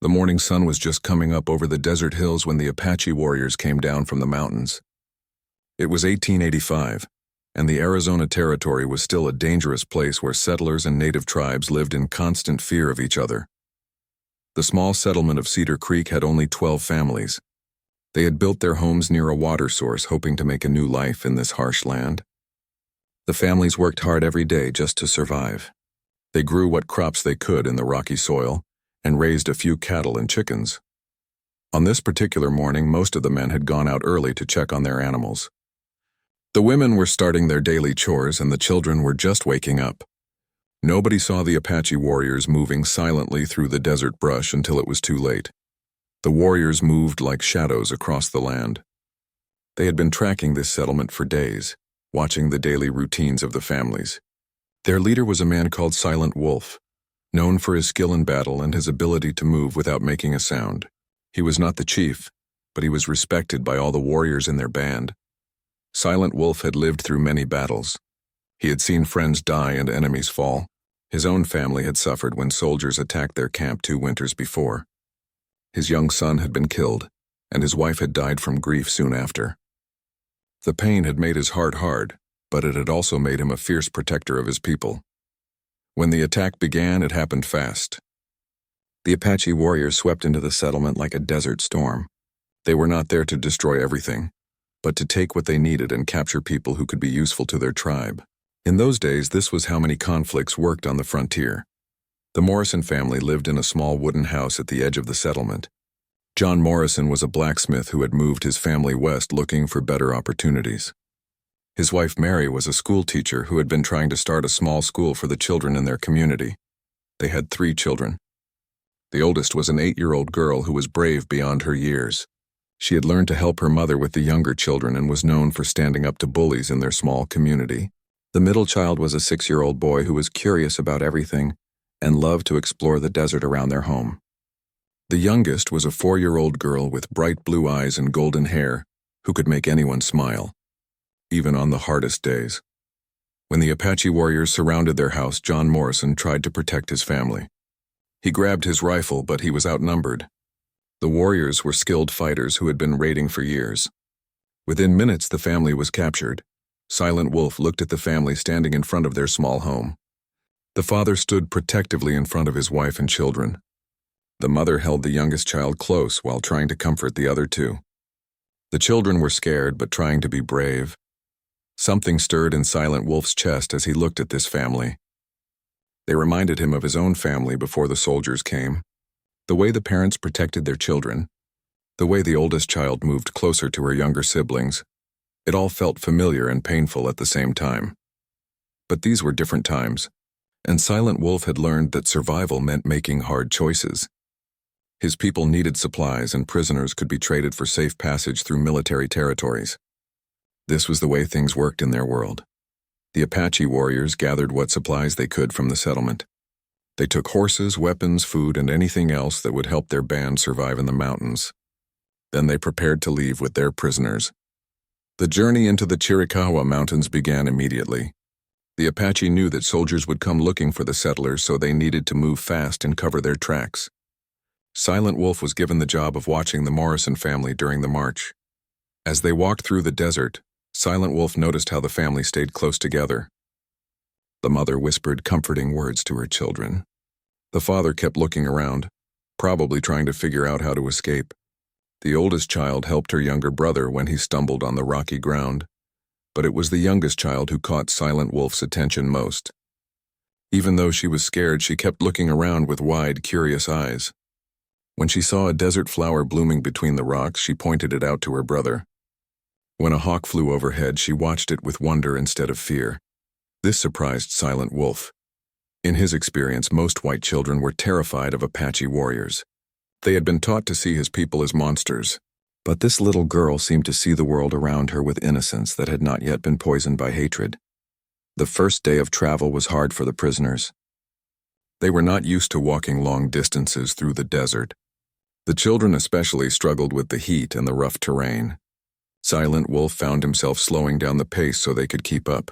The morning sun was just coming up over the desert hills when the Apache warriors came down from the mountains. It was 1885, and the Arizona Territory was still a dangerous place where settlers and native tribes lived in constant fear of each other. The small settlement of Cedar Creek had only 12 families. They had built their homes near a water source, hoping to make a new life in this harsh land. The families worked hard every day just to survive. They grew what crops they could in the rocky soil and raised a few cattle and chickens. On this particular morning, most of the men had gone out early to check on their animals. The women were starting their daily chores and the children were just waking up. Nobody saw the Apache warriors moving silently through the desert brush until it was too late. The warriors moved like shadows across the land. They had been tracking this settlement for days, watching the daily routines of the families. Their leader was a man called Silent Wolf, known for his skill in battle and his ability to move without making a sound. He was not the chief, but he was respected by all the warriors in their band. Silent Wolf had lived through many battles. He had seen friends die and enemies fall. His own family had suffered when soldiers attacked their camp 2 winters before. His young son had been killed, and his wife had died from grief soon after. The pain had made his heart hard, but it had also made him a fierce protector of his people. When the attack began, it happened fast. The Apache warriors swept into the settlement like a desert storm. They were not there to destroy everything, but to take what they needed and capture people who could be useful to their tribe. In those days, this was how many conflicts worked on the frontier. The Morrison family lived in a small wooden house at the edge of the settlement. John Morrison was a blacksmith who had moved his family west looking for better opportunities. His wife Mary was a school teacher who had been trying to start a small school for the children in their community. They had 3 children. The oldest was an 8-year-old girl who was brave beyond her years. She had learned to help her mother with the younger children and was known for standing up to bullies in their small community. The middle child was a 6-year-old boy who was curious about everything and loved to explore the desert around their home. The youngest was a 4-year-old girl with bright blue eyes and golden hair who could make anyone smile, even on the hardest days. When the Apache warriors surrounded their house, John Morrison tried to protect his family. He grabbed his rifle, but he was outnumbered. The warriors were skilled fighters who had been raiding for years. Within minutes, the family was captured. Silent Wolf looked at the family standing in front of their small home. The father stood protectively in front of his wife and children. The mother held the youngest child close while trying to comfort the other 2. The children were scared but trying to be brave. Something stirred in Silent Wolf's chest as he looked at this family. They reminded him of his own family before the soldiers came. The way the parents protected their children, the way the oldest child moved closer to her younger siblings, it all felt familiar and painful at the same time. But these were different times, and Silent Wolf had learned that survival meant making hard choices. His people needed supplies and prisoners could be traded for safe passage through military territories. This was the way things worked in their world. The Apache warriors gathered what supplies they could from the settlement. They took horses, weapons, food, and anything else that would help their band survive in the mountains. Then they prepared to leave with their prisoners. The journey into the Chiricahua Mountains began immediately. The Apache knew that soldiers would come looking for the settlers, so they needed to move fast and cover their tracks. Silent Wolf was given the job of watching the Morrison family during the march. As they walked through the desert, Silent Wolf noticed how the family stayed close together. The mother whispered comforting words to her children. The father kept looking around, probably trying to figure out how to escape. The oldest child helped her younger brother when he stumbled on the rocky ground, but it was the youngest child who caught Silent Wolf's attention most. Even though she was scared, she kept looking around with wide, curious eyes. When she saw a desert flower blooming between the rocks, she pointed it out to her brother. When a hawk flew overhead, she watched it with wonder instead of fear. This surprised Silent Wolf. In his experience, most white children were terrified of Apache warriors. They had been taught to see his people as monsters, but this little girl seemed to see the world around her with innocence that had not yet been poisoned by hatred. The first day of travel was hard for the prisoners. They were not used to walking long distances through the desert. The children especially struggled with the heat and the rough terrain. Silent Wolf found himself slowing down the pace so they could keep up.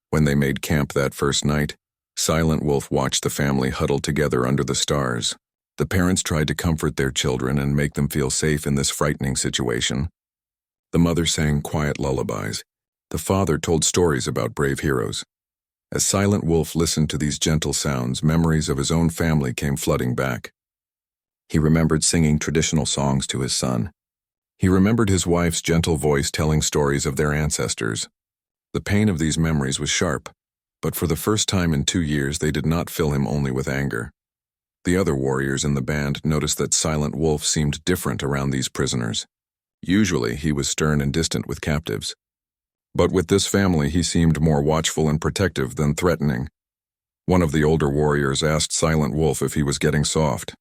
When they made camp that first night, Silent Wolf watched the family huddle together under the stars. The parents tried to comfort their children and make them feel safe in this frightening situation. The mother sang quiet lullabies. The father told stories about brave heroes. As Silent Wolf listened to these gentle sounds, memories of his own family came flooding back. He remembered singing traditional songs to his son. He remembered his wife's gentle voice telling stories of their ancestors. The pain of these memories was sharp, but for the first time in 2 years they did not fill him only with anger. The other warriors in the band noticed that Silent Wolf seemed different around these prisoners. Usually he was stern and distant with captives. But with this family he seemed more watchful and protective than threatening. One of the older warriors asked Silent Wolf if he was getting soft.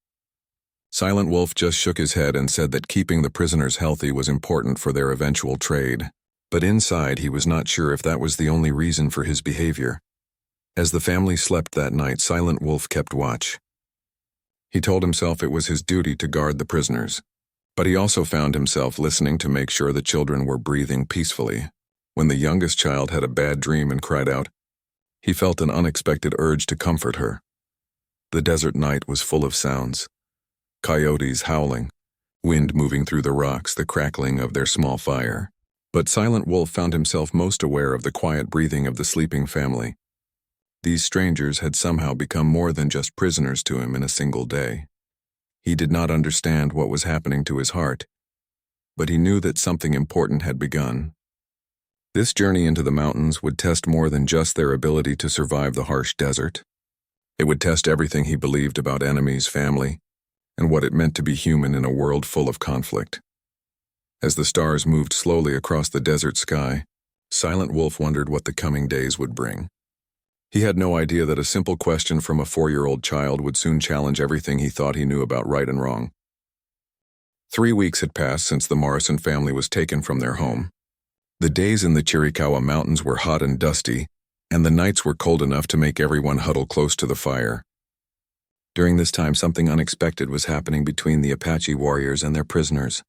Silent Wolf just shook his head and said that keeping the prisoners healthy was important for their eventual trade. But inside he was not sure if that was the only reason for his behavior. As the family slept that night, Silent Wolf kept watch. He told himself it was his duty to guard the prisoners, but he also found himself listening to make sure the children were breathing peacefully. When the youngest child had a bad dream and cried out, he felt an unexpected urge to comfort her. The desert night was full of sounds. Coyotes howling, wind moving through the rocks, the crackling of their small fire. But Silent Wolf found himself most aware of the quiet breathing of the sleeping family. These strangers had somehow become more than just prisoners to him in a single day. He did not understand what was happening to his heart, but he knew that something important had begun. This journey into the mountains would test more than just their ability to survive the harsh desert. It would test everything he believed about enemies, family, and what it meant to be human in a world full of conflict. As the stars moved slowly across the desert sky, Silent Wolf wondered what the coming days would bring. He had no idea that a simple question from a 4-year-old child would soon challenge everything he thought he knew about right and wrong. 3 weeks had passed since the Morrison family was taken from their home. The days in the Chiricahua Mountains were hot and dusty, and the nights were cold enough to make everyone huddle close to the fire. During this time, something unexpected was happening between the Apache warriors and their prisoners.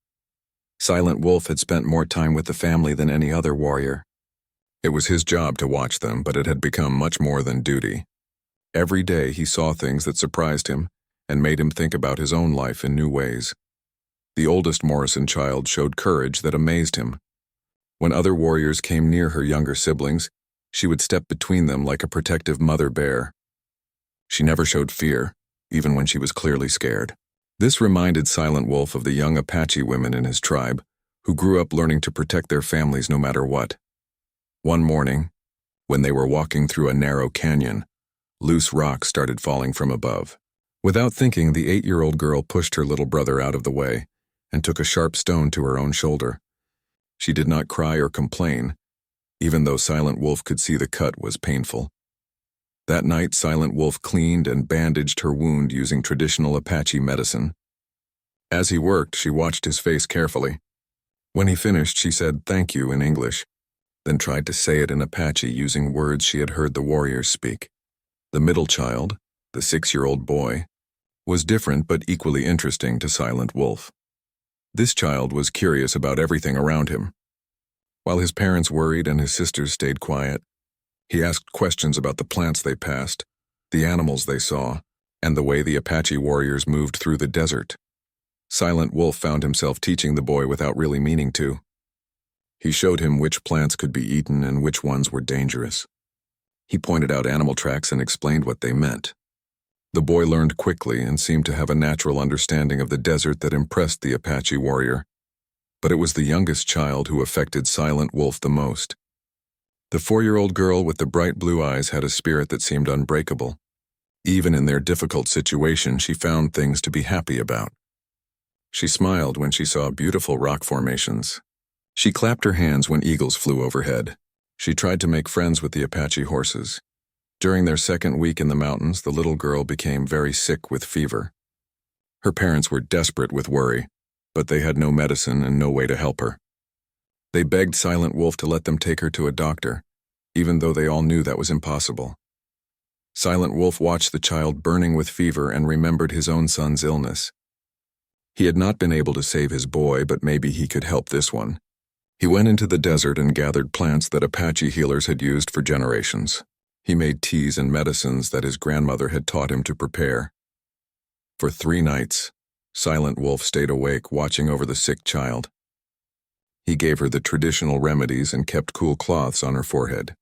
Silent Wolf had spent more time with the family than any other warrior. It was his job to watch them, but it had become much more than duty. Every day he saw things that surprised him and made him think about his own life in new ways. The oldest Morrison child showed courage that amazed him. When other warriors came near her younger siblings, she would step between them like a protective mother bear. She never showed fear, even when she was clearly scared. This reminded Silent Wolf of the young Apache women in his tribe, who grew up learning to protect their families no matter what. One morning, when they were walking through a narrow canyon, loose rocks started falling from above. Without thinking, the 8-year-old girl pushed her little brother out of the way and took a sharp stone to her own shoulder. She did not cry or complain, even though Silent Wolf could see the cut was painful. That night, Silent Wolf cleaned and bandaged her wound using traditional Apache medicine. As he worked, she watched his face carefully. When he finished, she said "thank you" in English, then tried to say it in Apache using words she had heard the warriors speak. The middle child, the 6-year-old boy, was different but equally interesting to Silent Wolf. This child was curious about everything around him. While his parents worried and his sisters stayed quiet, he asked questions about the plants they passed, the animals they saw, and the way the Apache warriors moved through the desert. Silent Wolf found himself teaching the boy without really meaning to. He showed him which plants could be eaten and which ones were dangerous. He pointed out animal tracks and explained what they meant. The boy learned quickly and seemed to have a natural understanding of the desert that impressed the Apache warrior. But it was the youngest child who affected Silent Wolf the most. The 4-year-old girl with the bright blue eyes had a spirit that seemed unbreakable. Even in their difficult situation, she found things to be happy about. She smiled when she saw beautiful rock formations. She clapped her hands when eagles flew overhead. She tried to make friends with the Apache horses. During their second week in the mountains, the little girl became very sick with fever. Her parents were desperate with worry, but they had no medicine and no way to help her. They begged Silent Wolf to let them take her to a doctor, even though they all knew that was impossible. Silent Wolf watched the child burning with fever and remembered his own son's illness. He had not been able to save his boy, but maybe he could help this one. He went into the desert and gathered plants that Apache healers had used for generations. He made teas and medicines that his grandmother had taught him to prepare. For 3 nights, Silent Wolf stayed awake watching over the sick child. He gave her the traditional remedies and kept cool cloths on her forehead.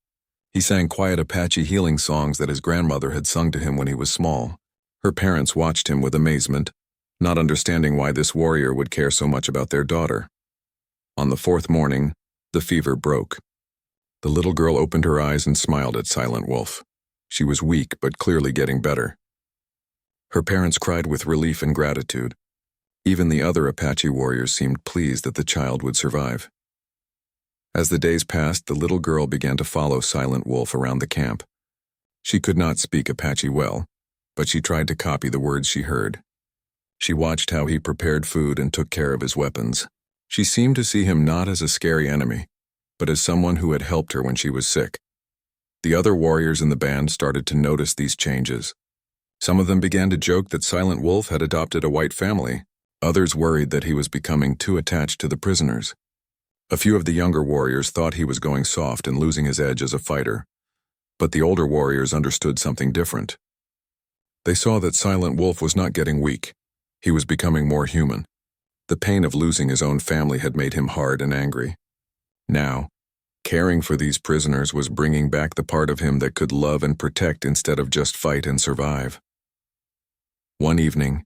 He sang quiet Apache healing songs that his grandmother had sung to him when he was small. Her parents watched him with amazement, not understanding why this warrior would care so much about their daughter. On the 4th morning, the fever broke. The little girl opened her eyes and smiled at Silent Wolf. She was weak but clearly getting better. Her parents cried with relief and gratitude. Even the other Apache warriors seemed pleased that the child would survive. As the days passed, the little girl began to follow Silent Wolf around the camp. She could not speak Apache well, but she tried to copy the words she heard. She watched how he prepared food and took care of his weapons. She seemed to see him not as a scary enemy, but as someone who had helped her when she was sick. The other warriors in the band started to notice these changes. Some of them began to joke that Silent Wolf had adopted a white family. Others worried that he was becoming too attached to the prisoners. A few of the younger warriors thought he was going soft and losing his edge as a fighter, but the older warriors understood something different. They saw that Silent Wolf was not getting weak. He was becoming more human. The pain of losing his own family had made him hard and angry. Now, caring for these prisoners was bringing back the part of him that could love and protect instead of just fight and survive. One evening,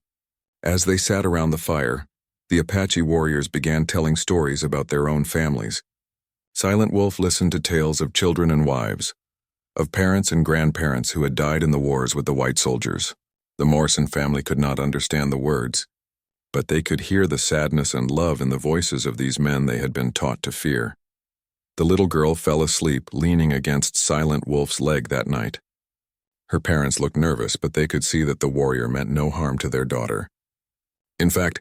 as they sat around the fire, the Apache warriors began telling stories about their own families. Silent Wolf listened to tales of children and wives, of parents and grandparents who had died in the wars with the white soldiers. The Morrison family could not understand the words, but they could hear the sadness and love in the voices of these men they had been taught to fear. The little girl fell asleep leaning against Silent Wolf's leg that night. Her parents looked nervous, but they could see that the warrior meant no harm to their daughter. In fact,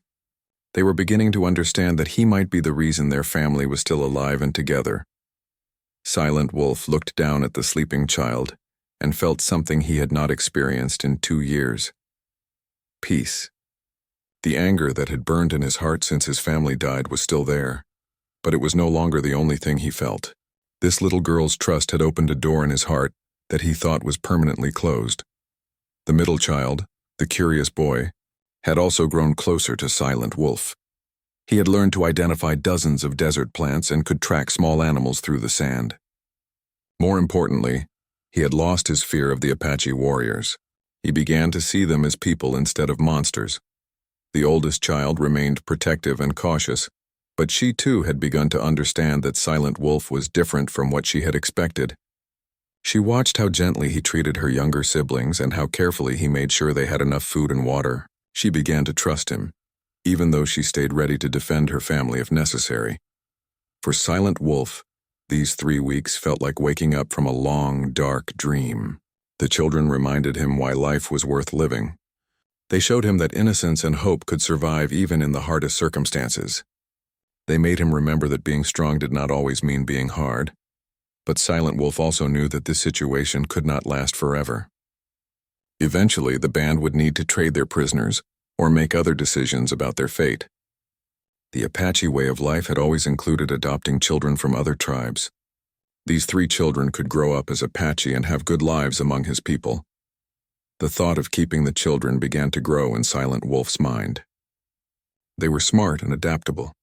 they were beginning to understand that he might be the reason their family was still alive and together. Silent Wolf looked down at the sleeping child and felt something he had not experienced in 2 years. Peace. The anger that had burned in his heart since his family died was still there, but it was no longer the only thing he felt. This little girl's trust had opened a door in his heart that he thought was permanently closed. The middle child, the curious boy, had also grown closer to Silent Wolf. He had learned to identify dozens of desert plants and could track small animals through the sand. More importantly, he had lost his fear of the Apache warriors. He began to see them as people instead of monsters. The oldest child remained protective and cautious, but she too had begun to understand that Silent Wolf was different from what she had expected. She watched how gently he treated her younger siblings and how carefully he made sure they had enough food and water. She began to trust him, even though she stayed ready to defend her family if necessary. For Silent Wolf, these 3 weeks felt like waking up from a long, dark dream. The children reminded him why life was worth living. They showed him that innocence and hope could survive even in the hardest circumstances. They made him remember that being strong did not always mean being hard. But Silent Wolf also knew that this situation could not last forever. Eventually, the band would need to trade their prisoners or make other decisions about their fate. The Apache way of life had always included adopting children from other tribes. These 3 children could grow up as Apache and have good lives among his people. The thought of keeping the children began to grow in Silent Wolf's mind. They were smart and adaptable.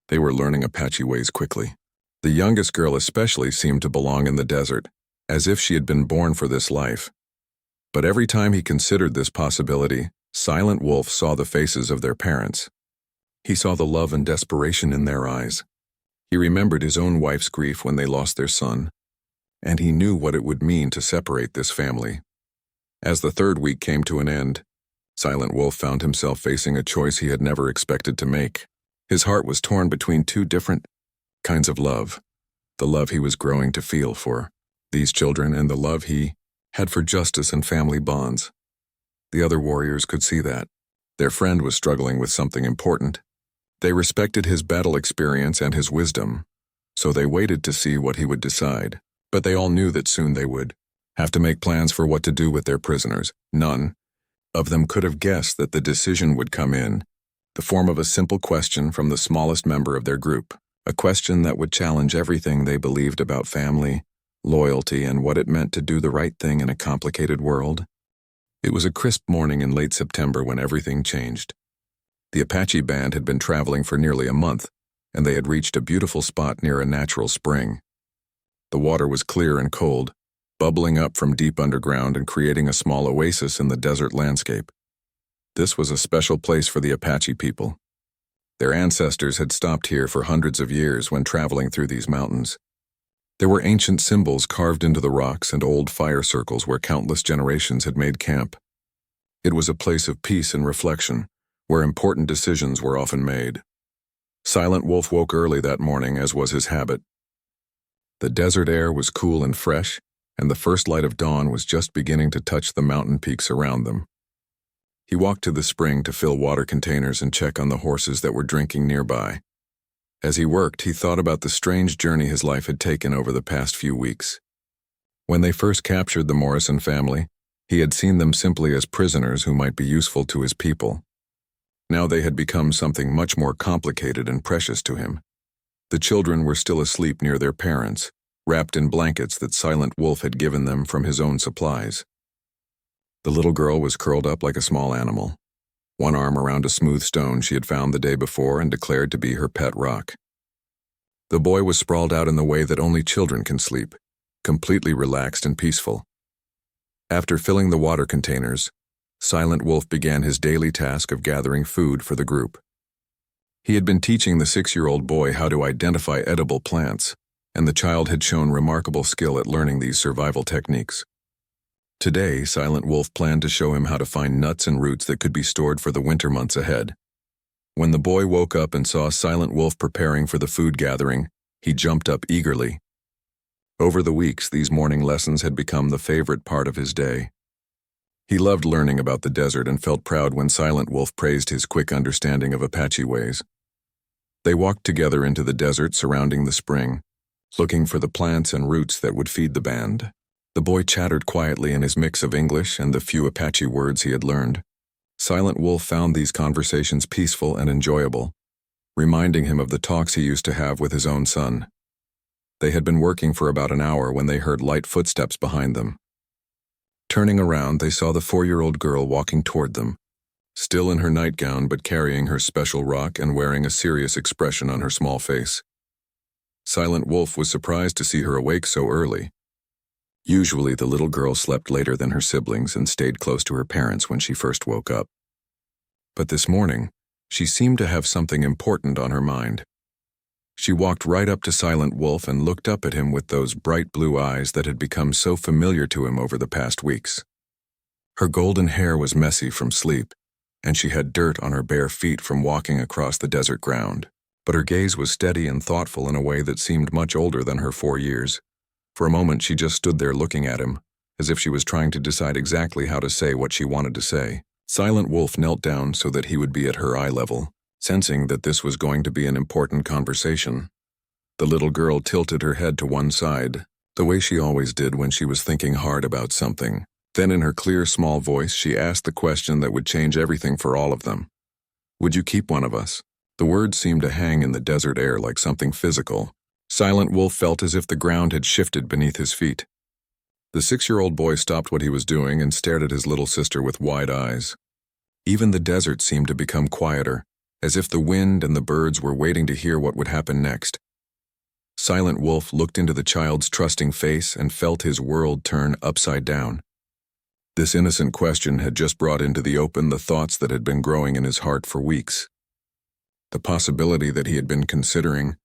They were learning Apache ways quickly. The youngest girl especially seemed to belong in the desert, as if she had been born for this life. But every time he considered this possibility, Silent Wolf saw the faces of their parents. He saw the love and desperation in their eyes. He remembered his own wife's grief when they lost their son, and he knew what it would mean to separate this family. As the 3rd week came to an end, Silent Wolf found himself facing a choice he had never expected to make. His heart was torn between 2 different kinds of love. The love he was growing to feel for these children and the love he had for justice and family bonds. The other warriors could see that. Their friend was struggling with something important. They respected his battle experience and his wisdom, so they waited to see what he would decide. But they all knew that soon they would have to make plans for what to do with their prisoners. None of them could have guessed that the decision would come in the form of a simple question from the smallest member of their group, a question that would challenge everything they believed about family, loyalty, and what it meant to do the right thing in a complicated world. It was a crisp morning in late September when everything changed. The Apache band had been traveling for nearly a month, and they had reached a beautiful spot near a natural spring. The water was clear and cold, bubbling up from deep underground and creating a small oasis in the desert landscape. This was a special place for the Apache people. Their ancestors had stopped here for hundreds of years when traveling through these mountains. There were ancient symbols carved into the rocks and old fire circles where countless generations had made camp. It was a place of peace and reflection, where important decisions were often made. Silent Wolf woke early that morning, as was his habit. The desert air was cool and fresh, and the first light of dawn was just beginning to touch the mountain peaks around them. He walked to the spring to fill water containers and check on the horses that were drinking nearby. As he worked, he thought about the strange journey his life had taken over the past few weeks. When they first captured the Morrison family, he had seen them simply as prisoners who might be useful to his people. Now they had become something much more complicated and precious to him. The children were still asleep near their parents, wrapped in blankets that Silent Wolf had given them from his own supplies. The little girl was curled up like a small animal, one arm around a smooth stone she had found the day before and declared to be her pet rock. The boy was sprawled out in the way that only children can sleep, completely relaxed and peaceful. After filling the water containers, Silent Wolf began his daily task of gathering food for the group. He had been teaching the 6-year-old boy how to identify edible plants, and the child had shown remarkable skill at learning these survival techniques. Today, Silent Wolf planned to show him how to find nuts and roots that could be stored for the winter months ahead. When the boy woke up and saw Silent Wolf preparing for the food gathering, he jumped up eagerly. Over the weeks, these morning lessons had become the favorite part of his day. He loved learning about the desert and felt proud when Silent Wolf praised his quick understanding of Apache ways. They walked together into the desert surrounding the spring, looking for the plants and roots that would feed the band. The boy chattered quietly in his mix of English and the few Apache words he had learned. Silent Wolf found these conversations peaceful and enjoyable, reminding him of the talks he used to have with his own son. They had been working for about an hour when they heard light footsteps behind them. Turning around, they saw the 4-year-old girl walking toward them, still in her nightgown but carrying her special rock and wearing a serious expression on her small face. Silent Wolf was surprised to see her awake so early. Usually, the little girl slept later than her siblings and stayed close to her parents when she first woke up. But this morning, she seemed to have something important on her mind. She walked right up to Silent Wolf and looked up at him with those bright blue eyes that had become so familiar to him over the past weeks. Her golden hair was messy from sleep, and she had dirt on her bare feet from walking across the desert ground. But her gaze was steady and thoughtful in a way that seemed much older than her 4 years. For a moment, she just stood there looking at him, as if she was trying to decide exactly how to say what she wanted to say. Silent Wolf knelt down so that he would be at her eye level, sensing that this was going to be an important conversation. The little girl tilted her head to one side, the way she always did when she was thinking hard about something. Then in her clear, small voice, she asked the question that would change everything for all of them. "Would you keep one of us?" The words seemed to hang in the desert air like something physical. Silent Wolf felt as if the ground had shifted beneath his feet. The 6-year-old boy stopped what he was doing and stared at his little sister with wide eyes. Even the desert seemed to become quieter, as if the wind and the birds were waiting to hear what would happen next. Silent Wolf looked into the child's trusting face and felt his world turn upside down. This innocent question had just brought into the open the thoughts that had been growing in his heart for weeks. The possibility that he had been considering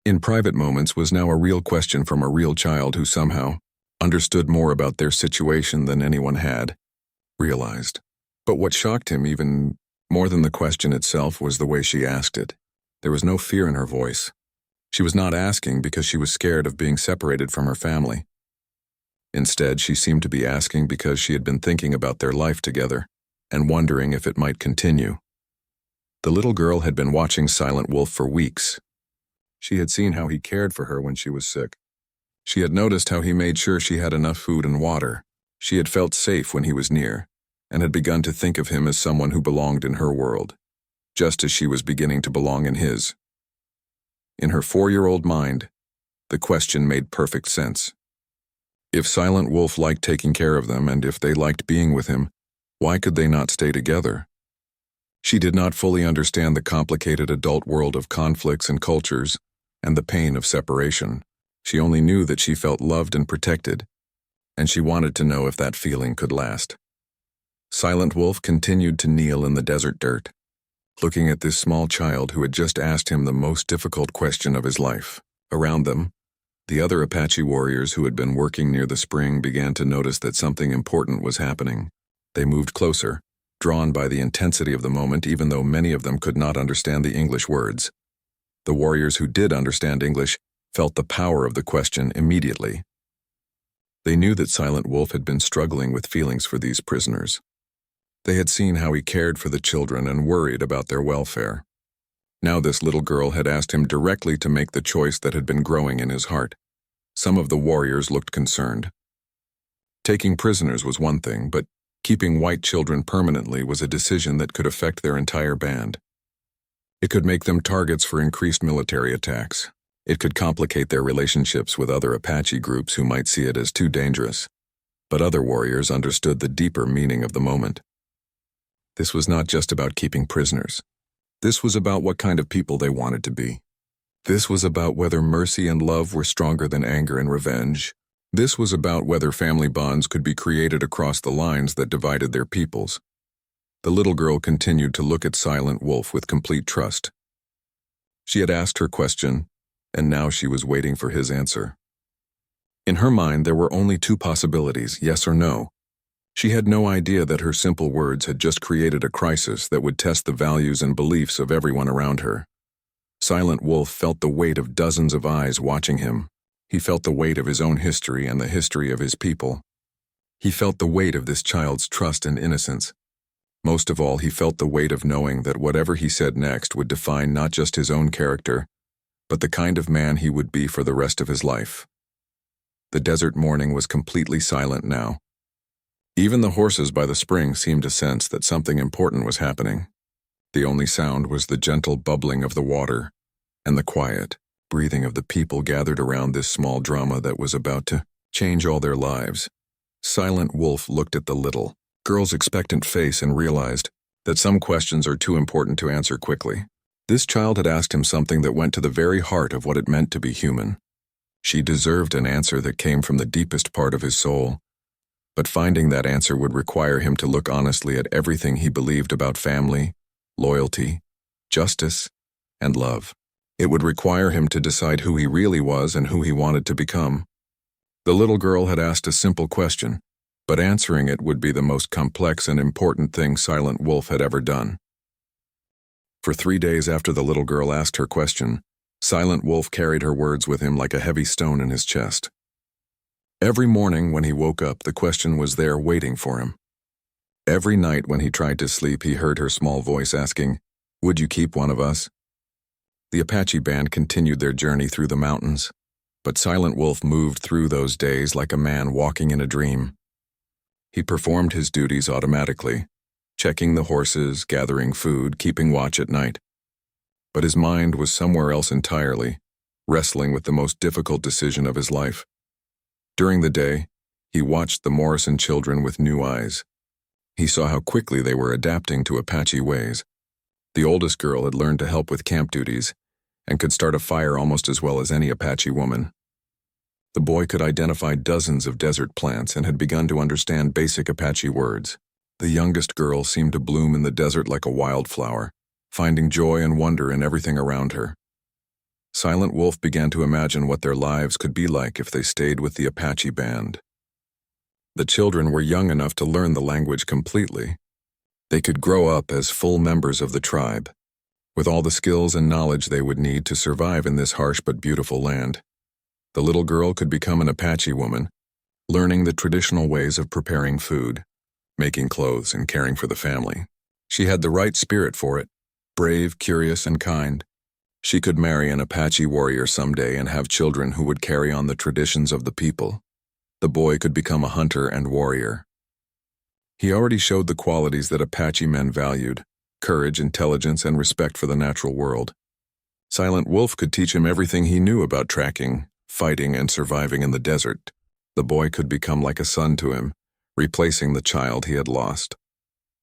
in private moments was now a real question from a real child who somehow understood more about their situation than anyone had realized. But what shocked him even more than the question itself was the way she asked it. There was no fear in her voice. She was not asking because she was scared of being separated from her family. Instead, she seemed to be asking because she had been thinking about their life together and wondering if it might continue. The little girl had been watching Silent Wolf for weeks. She had seen how he cared for her when she was sick. She had noticed how he made sure she had enough food and water. She had felt safe when he was near, and had begun to think of him as someone who belonged in her world, just as she was beginning to belong in his. In her 4-year-old mind, the question made perfect sense. If Silent Wolf liked taking care of them and if they liked being with him, Why could they not stay together? She did not fully understand the complicated adult world of conflicts and cultures, and the pain of separation. She only knew that she felt loved and protected, and she wanted to know if that feeling could last. Silent Wolf continued to kneel in the desert dirt, looking at this small child who had just asked him the most difficult question of his life. Around them, the other Apache warriors who had been working near the spring began to notice that something important was happening. They moved closer, drawn by the intensity of the moment, even though many of them could not understand the English words. The warriors who did understand English felt the power of the question immediately. They knew that Silent Wolf had been struggling with feelings for these prisoners. They had seen how he cared for the children and worried about their welfare. Now this little girl had asked him directly to make the choice that had been growing in his heart. Some of the warriors looked concerned. Taking prisoners was one thing, but keeping white children permanently was a decision that could affect their entire band. It could make them targets for increased military attacks. It could complicate their relationships with other Apache groups who might see it as too dangerous. But other warriors understood the deeper meaning of the moment. This was not just about keeping prisoners. This was about what kind of people they wanted to be. This was about whether mercy and love were stronger than anger and revenge. This was about whether family bonds could be created across the lines that divided their peoples. The little girl continued to look at Silent Wolf with complete trust. She had asked her question, and now she was waiting for his answer. In her mind, there were only two possibilities, yes or no. She had no idea that her simple words had just created a crisis that would test the values and beliefs of everyone around her. Silent Wolf felt the weight of dozens of eyes watching him. He felt the weight of his own history and the history of his people. He felt the weight of this child's trust and innocence. Most of all, he felt the weight of knowing that whatever he said next would define not just his own character, but the kind of man he would be for the rest of his life. The desert morning was completely silent now. Even the horses by the spring seemed to sense that something important was happening. The only sound was the gentle bubbling of the water and the quiet breathing of the people gathered around this small drama that was about to change all their lives. Silent Wolf looked at the little girl's expectant face and realized that some questions are too important to answer quickly. This child had asked him something that went to the very heart of what it meant to be human. She deserved an answer that came from the deepest part of his soul, but finding that answer would require him to look honestly at everything he believed about family, loyalty, justice, and love. It would require him to decide who he really was and who he wanted to become. The little girl had asked a simple question, but answering it would be the most complex and important thing Silent Wolf had ever done. For 3 days after the little girl asked her question, Silent Wolf carried her words with him like a heavy stone in his chest. Every morning when he woke up, the question was there waiting for him. Every night when he tried to sleep, he heard her small voice asking, "Would you keep one of us?" The Apache band continued their journey through the mountains, but Silent Wolf moved through those days like a man walking in a dream. He performed his duties automatically, checking the horses, gathering food, keeping watch at night. But his mind was somewhere else entirely, wrestling with the most difficult decision of his life. During the day, he watched the Morrison children with new eyes. He saw how quickly they were adapting to Apache ways. The oldest girl had learned to help with camp duties and could start a fire almost as well as any Apache woman. The boy could identify dozens of desert plants and had begun to understand basic Apache words. The youngest girl seemed to bloom in the desert like a wildflower, finding joy and wonder in everything around her. Silent Wolf began to imagine what their lives could be like if they stayed with the Apache band. The children were young enough to learn the language completely. They could grow up as full members of the tribe, with all the skills and knowledge they would need to survive in this harsh but beautiful land. The little girl could become an Apache woman, learning the traditional ways of preparing food, making clothes, and caring for the family. She had the right spirit for it, brave, curious, and kind. She could marry an Apache warrior someday and have children who would carry on the traditions of the people. The boy could become a hunter and warrior. He already showed the qualities that Apache men valued: courage, intelligence, and respect for the natural world. Silent Wolf could teach him everything he knew about tracking, fighting, and surviving in the desert. The boy could become like a son to him, replacing the child he had lost.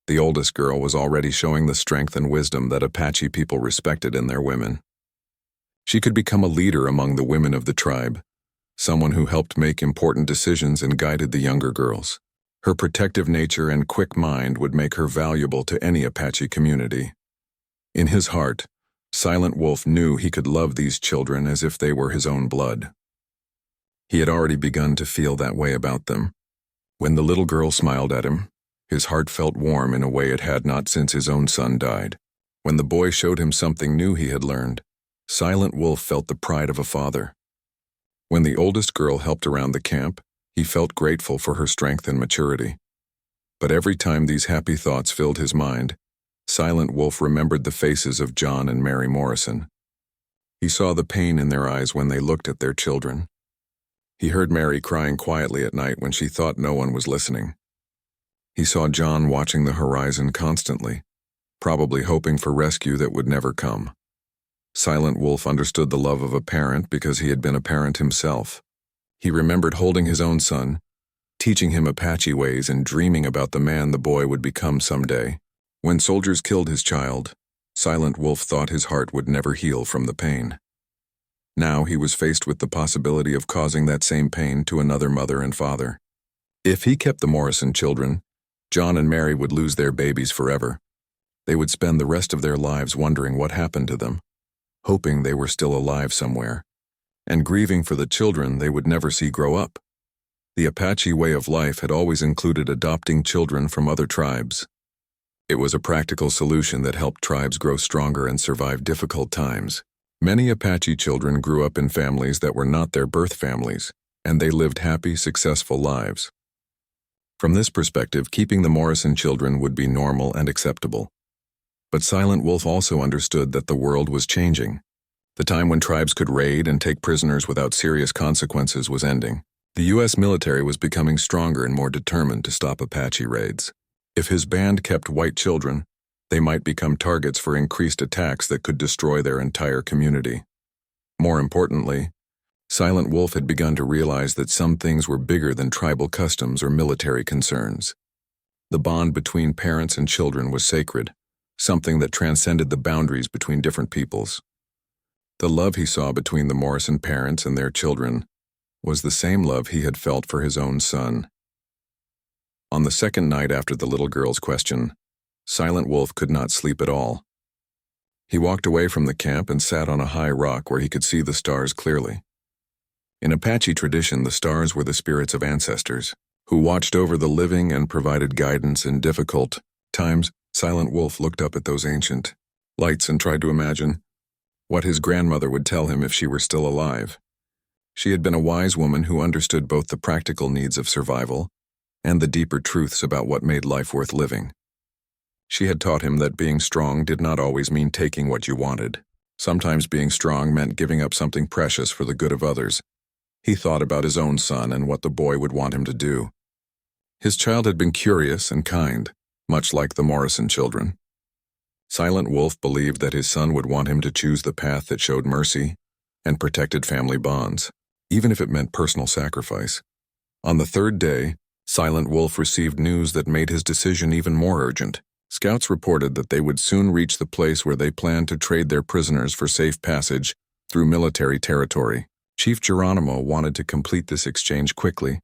The oldest girl was already showing the strength and wisdom that Apache people respected in their women. She could become a leader among the women of the tribe, someone who helped make important decisions and guided the younger girls. Her protective nature and quick mind would make her valuable to any Apache community. In his heart, Silent Wolf knew he could love these children as if they were his own blood. He had already begun to feel that way about them. When the little girl smiled at him, his heart felt warm in a way it had not since his own son died. When the boy showed him something new he had learned, Silent Wolf felt the pride of a father. When the oldest girl helped around the camp, he felt grateful for her strength and maturity. But every time these happy thoughts filled his mind, Silent Wolf remembered the faces of John and Mary Morrison. He saw the pain in their eyes when they looked at their children. He heard Mary crying quietly at night when she thought no one was listening. He saw John watching the horizon constantly, probably hoping for rescue that would never come. Silent Wolf understood the love of a parent because he had been a parent himself. He remembered holding his own son, teaching him Apache ways and dreaming about the man the boy would become someday. When soldiers killed his child, Silent Wolf thought his heart would never heal from the pain. Now he was faced with the possibility of causing that same pain to another mother and father. If he kept the Morrison children, John and Mary would lose their babies forever. They would spend the rest of their lives wondering what happened to them, hoping they were still alive somewhere, and grieving for the children they would never see grow up. The Apache way of life had always included adopting children from other tribes. It was a practical solution that helped tribes grow stronger and survive difficult times. Many Apache children grew up in families that were not their birth families, and they lived happy, successful lives. From this perspective, keeping the Morrison children would be normal and acceptable. But Silent Wolf also understood that the world was changing. The time when tribes could raid and take prisoners without serious consequences was ending. The U.S. military was becoming stronger and more determined to stop Apache raids. If his band kept white children, they might become targets for increased attacks that could destroy their entire community. More importantly, Silent Wolf had begun to realize that some things were bigger than tribal customs or military concerns. The bond between parents and children was sacred, something that transcended the boundaries between different peoples. The love he saw between the Morrison parents and their children was the same love he had felt for his own son. On the second night after the little girl's question, Silent Wolf could not sleep at all. He walked away from the camp and sat on a high rock where he could see the stars clearly. In Apache tradition, the stars were the spirits of ancestors, who watched over the living and provided guidance in difficult times. Silent Wolf looked up at those ancient lights and tried to imagine what his grandmother would tell him if she were still alive. She had been a wise woman who understood both the practical needs of survival and the deeper truths about what made life worth living. She had taught him that being strong did not always mean taking what you wanted. Sometimes being strong meant giving up something precious for the good of others. He thought about his own son and what the boy would want him to do. His child had been curious and kind, much like the Morrison children. Silent Wolf believed that his son would want him to choose the path that showed mercy and protected family bonds, even if it meant personal sacrifice. On the third day, Silent Wolf received news that made his decision even more urgent. Scouts reported that they would soon reach the place where they planned to trade their prisoners for safe passage through military territory. Chief Geronimo wanted to complete this exchange quickly,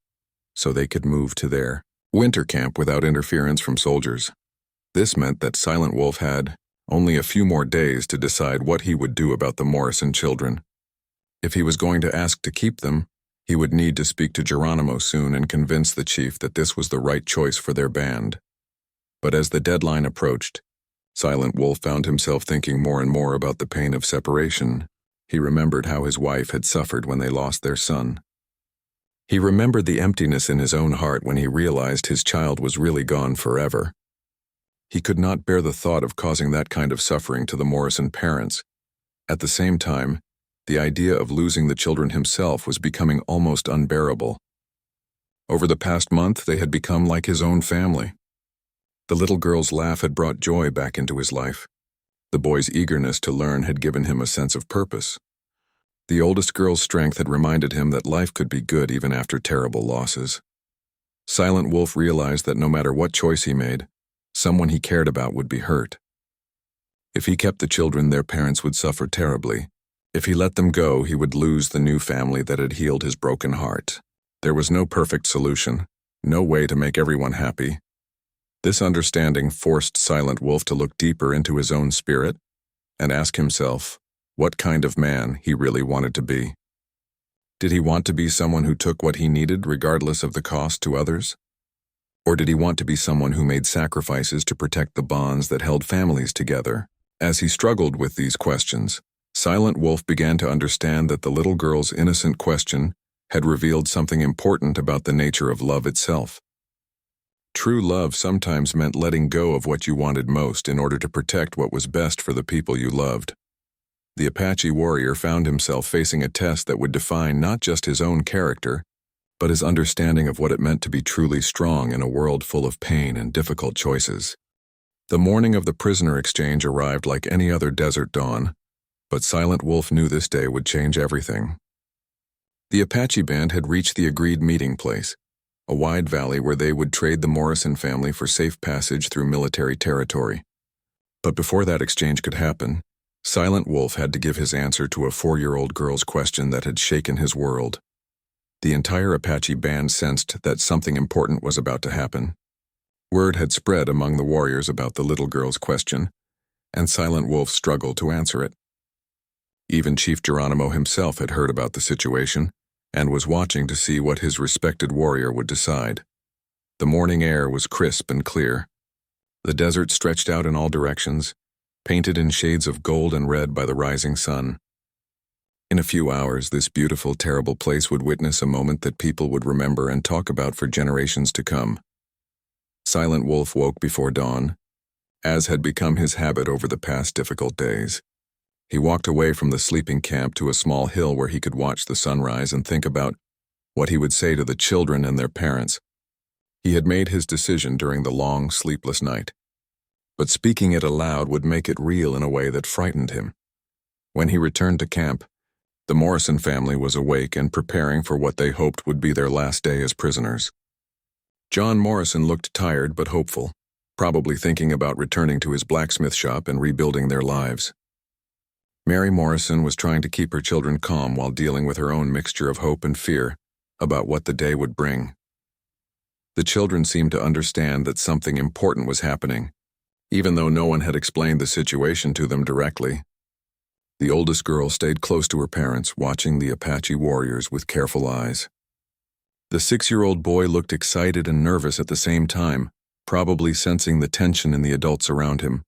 so they could move to their winter camp without interference from soldiers. This meant that Silent Wolf had only a few more days to decide what he would do about the Morrison children. If he was going to ask to keep them, he would need to speak to Geronimo soon and convince the chief that this was the right choice for their band. But as the deadline approached, Silent Wolf found himself thinking more and more about the pain of separation. He remembered how his wife had suffered when they lost their son. He remembered the emptiness in his own heart when he realized his child was really gone forever. He could not bear the thought of causing that kind of suffering to the Morrison parents. At the same time, the idea of losing the children himself was becoming almost unbearable. Over the past month, they had become like his own family. The little girl's laugh had brought joy back into his life. The boy's eagerness to learn had given him a sense of purpose. The oldest girl's strength had reminded him that life could be good even after terrible losses. Silent Wolf realized that no matter what choice he made, someone he cared about would be hurt. If he kept the children, their parents would suffer terribly. If he let them go, he would lose the new family that had healed his broken heart. There was no perfect solution, no way to make everyone happy. This understanding forced Silent Wolf to look deeper into his own spirit and ask himself what kind of man he really wanted to be. Did he want to be someone who took what he needed regardless of the cost to others? Or did he want to be someone who made sacrifices to protect the bonds that held families together? As he struggled with these questions, Silent Wolf began to understand that the little girl's innocent question had revealed something important about the nature of love itself. True love sometimes meant letting go of what you wanted most in order to protect what was best for the people you loved. The Apache warrior found himself facing a test that would define not just his own character, but his understanding of what it meant to be truly strong in a world full of pain and difficult choices. The morning of the prisoner exchange arrived like any other desert dawn, but Silent Wolf knew this day would change everything. The Apache band had reached the agreed meeting place, a wide valley where they would trade the Morrison family for safe passage through military territory. But before that exchange could happen, Silent Wolf had to give his answer to a 4-year-old girl's question that had shaken his world. The entire Apache band sensed that something important was about to happen. Word had spread among the warriors about the little girl's question, and Silent Wolf struggled to answer it. Even Chief Geronimo himself had heard about the situation and was watching to see what his respected warrior would decide. The morning air was crisp and clear. The desert stretched out in all directions, painted in shades of gold and red by the rising sun. In a few hours, this beautiful, terrible place would witness a moment that people would remember and talk about for generations to come. Silent Wolf woke before dawn, as had become his habit over the past difficult days. He walked away from the sleeping camp to a small hill where he could watch the sunrise and think about what he would say to the children and their parents. He had made his decision during the long, sleepless night, but speaking it aloud would make it real in a way that frightened him. When he returned to camp, the Morrison family was awake and preparing for what they hoped would be their last day as prisoners. John Morrison looked tired but hopeful, probably thinking about returning to his blacksmith shop and rebuilding their lives. Mary Morrison was trying to keep her children calm while dealing with her own mixture of hope and fear about what the day would bring. The children seemed to understand that something important was happening, even though no one had explained the situation to them directly. The oldest girl stayed close to her parents, watching the Apache warriors with careful eyes. The 6-year-old boy looked excited and nervous at the same time, probably sensing the tension in the adults around him.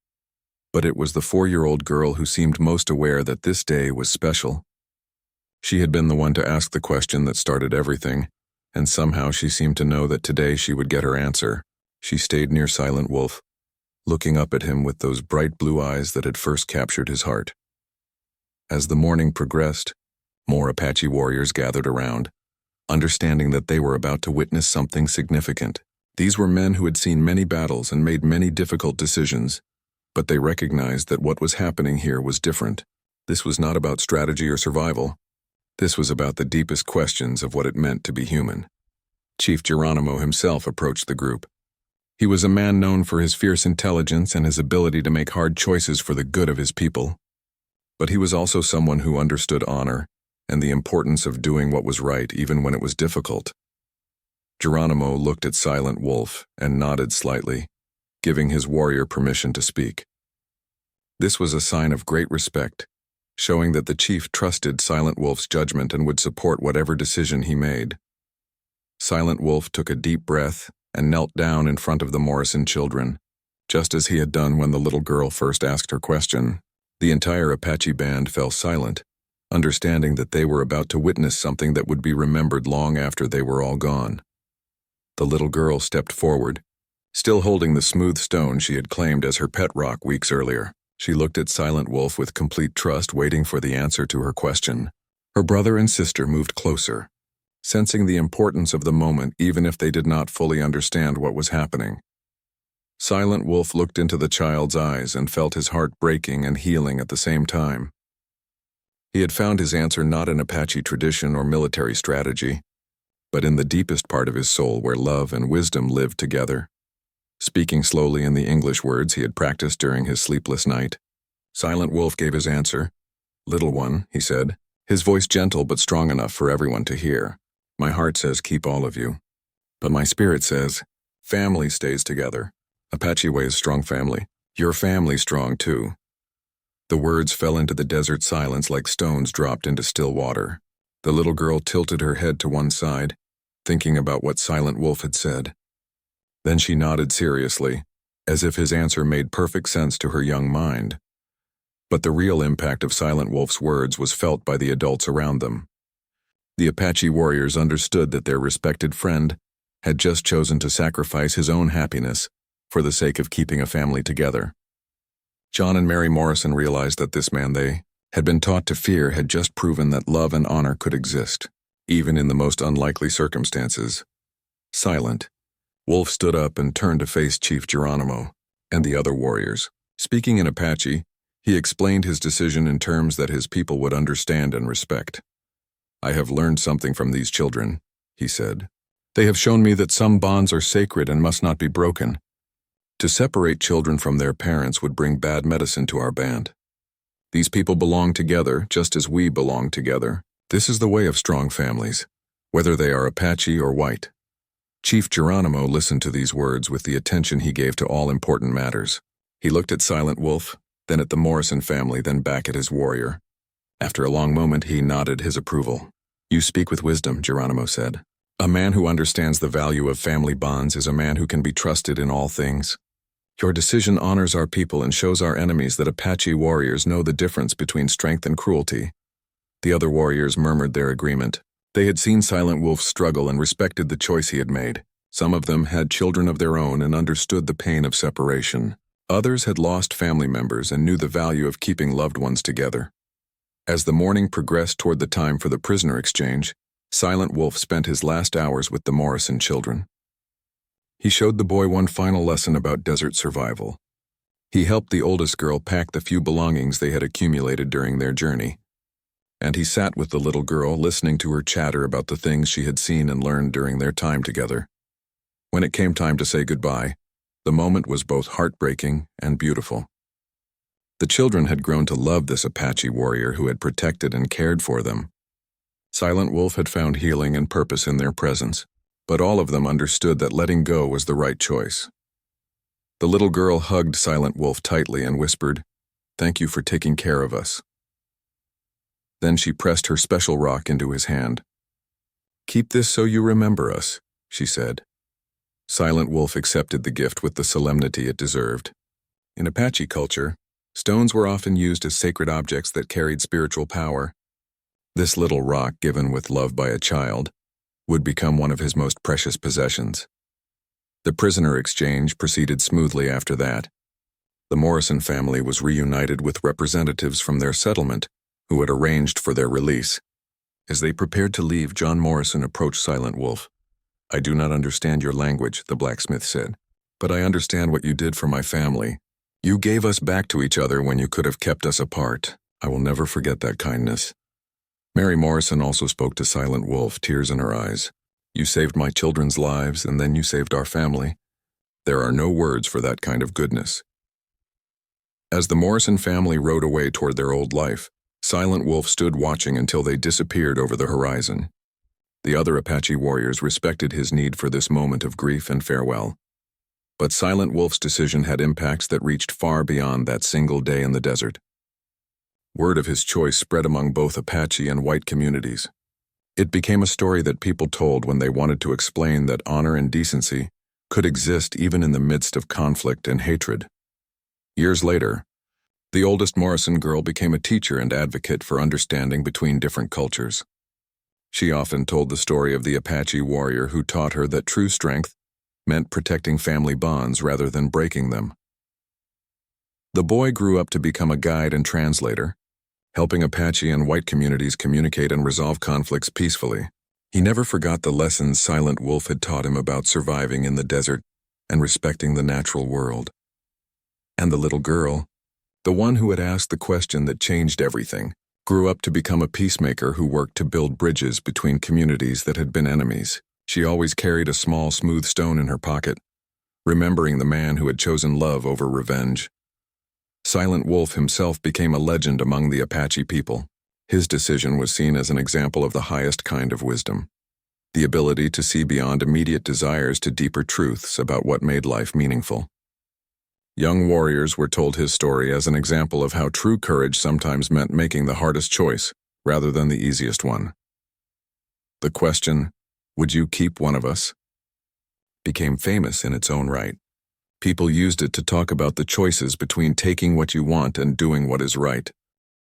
But it was the 4-year-old girl who seemed most aware that this day was special. She had been the one to ask the question that started everything, and somehow she seemed to know that today she would get her answer. She stayed near Silent Wolf, looking up at him with those bright blue eyes that had first captured his heart. As the morning progressed, more Apache warriors gathered around, understanding that they were about to witness something significant. These were men who had seen many battles and made many difficult decisions, but they recognized that what was happening here was different. This was not about strategy or survival. This was about the deepest questions of what it meant to be human. Chief Geronimo himself approached the group. He was a man known for his fierce intelligence and his ability to make hard choices for the good of his people. But he was also someone who understood honor and the importance of doing what was right even when it was difficult. Geronimo looked at Silent Wolf and nodded slightly, giving his warrior permission to speak. This was a sign of great respect, showing that the chief trusted Silent Wolf's judgment and would support whatever decision he made. Silent Wolf took a deep breath and knelt down in front of the Morrison children, just as he had done when the little girl first asked her question. The entire Apache band fell silent, understanding that they were about to witness something that would be remembered long after they were all gone. The little girl stepped forward, still holding the smooth stone she had claimed as her pet rock weeks earlier. She looked at Silent Wolf with complete trust, waiting for the answer to her question. Her brother and sister moved closer, sensing the importance of the moment even if they did not fully understand what was happening. Silent Wolf looked into the child's eyes and felt his heart breaking and healing at the same time. He had found his answer not in Apache tradition or military strategy, but in the deepest part of his soul where love and wisdom lived together. speaking slowly in the English words he had practiced during his sleepless night. Silent Wolf gave his answer. "Little one," he said, his voice gentle but strong enough for everyone to hear. "My heart says keep all of you. But my spirit says, family stays together. Apache way is strong family. Your family's strong too." The words fell into the desert silence like stones dropped into still water. The little girl tilted her head to one side, thinking about what Silent Wolf had said. Then she nodded seriously, as if his answer made perfect sense to her young mind. But the real impact of Silent Wolf's words was felt by the adults around them. The Apache warriors understood that their respected friend had just chosen to sacrifice his own happiness for the sake of keeping a family together. John and Mary Morrison realized that this man they had been taught to fear had just proven that love and honor could exist, even in the most unlikely circumstances. Silent, Wolf stood up and turned to face Chief Geronimo and the other warriors. Speaking in Apache, he explained his decision in terms that his people would understand and respect. "I have learned something from these children," he said. "They have shown me that some bonds are sacred and must not be broken. To separate children from their parents would bring bad medicine to our band. These people belong together just as we belong together. This is the way of strong families, whether they are Apache or white." Chief Geronimo listened to these words with the attention he gave to all important matters. He looked at Silent Wolf, then at the Morrison family, then back at his warrior. After a long moment, he nodded his approval. "You speak with wisdom," Geronimo said. "A man who understands the value of family bonds is a man who can be trusted in all things. Your decision honors our people and shows our enemies that Apache warriors know the difference between strength and cruelty." The other warriors murmured their agreement. They had seen Silent Wolf struggle and respected the choice he had made. Some of them had children of their own and understood the pain of separation. Others had lost family members and knew the value of keeping loved ones together. As the morning progressed toward the time for the prisoner exchange, Silent Wolf spent his last hours with the Morrison children. He showed the boy one final lesson about desert survival. He helped the oldest girl pack the few belongings they had accumulated during their journey. And he sat with the little girl, listening to her chatter about the things she had seen and learned during their time together. When it came time to say goodbye, the moment was both heartbreaking and beautiful. The children had grown to love this Apache warrior who had protected and cared for them. Silent Wolf had found healing and purpose in their presence, but all of them understood that letting go was the right choice. The little girl hugged Silent Wolf tightly and whispered, "Thank you for taking care of us." Then she pressed her special rock into his hand. "Keep this so you remember us," she said. Silent Wolf accepted the gift with the solemnity it deserved. In Apache culture, stones were often used as sacred objects that carried spiritual power. This little rock, given with love by a child, would become one of his most precious possessions. The prisoner exchange proceeded smoothly after that. The Morrison family was reunited with representatives from their settlement who had arranged for their release. As they prepared to leave, John Morrison approached Silent Wolf. "I do not understand your language," the blacksmith said, "but I understand what you did for my family. You gave us back to each other when you could have kept us apart. I will never forget that kindness." Mary Morrison also spoke to Silent Wolf, tears in her eyes. "You saved my children's lives, and then you saved our family. There are no words for that kind of goodness." As the Morrison family rode away toward their old life, Silent Wolf stood watching until they disappeared over the horizon. The other Apache warriors respected his need for this moment of grief and farewell. But Silent Wolf's decision had impacts that reached far beyond that single day in the desert. Word of his choice spread among both Apache and white communities. It became a story that people told when they wanted to explain that honor and decency could exist even in the midst of conflict and hatred. Years later, the oldest Morrison girl became a teacher and advocate for understanding between different cultures. She often told the story of the Apache warrior who taught her that true strength meant protecting family bonds rather than breaking them. The boy grew up to become a guide and translator, helping Apache and white communities communicate and resolve conflicts peacefully. He never forgot the lessons Silent Wolf had taught him about surviving in the desert and respecting the natural world. And the little girl, the one who had asked the question that changed everything, grew up to become a peacemaker who worked to build bridges between communities that had been enemies. She always carried a small, smooth stone in her pocket, remembering the man who had chosen love over revenge. Silent Wolf himself became a legend among the Apache people. His decision was seen as an example of the highest kind of wisdom, the ability to see beyond immediate desires to deeper truths about what made life meaningful. Young warriors were told his story as an example of how true courage sometimes meant making the hardest choice rather than the easiest one. The question, "Would you keep one of us?" became famous in its own right. People used it to talk about the choices between taking what you want and doing what is right.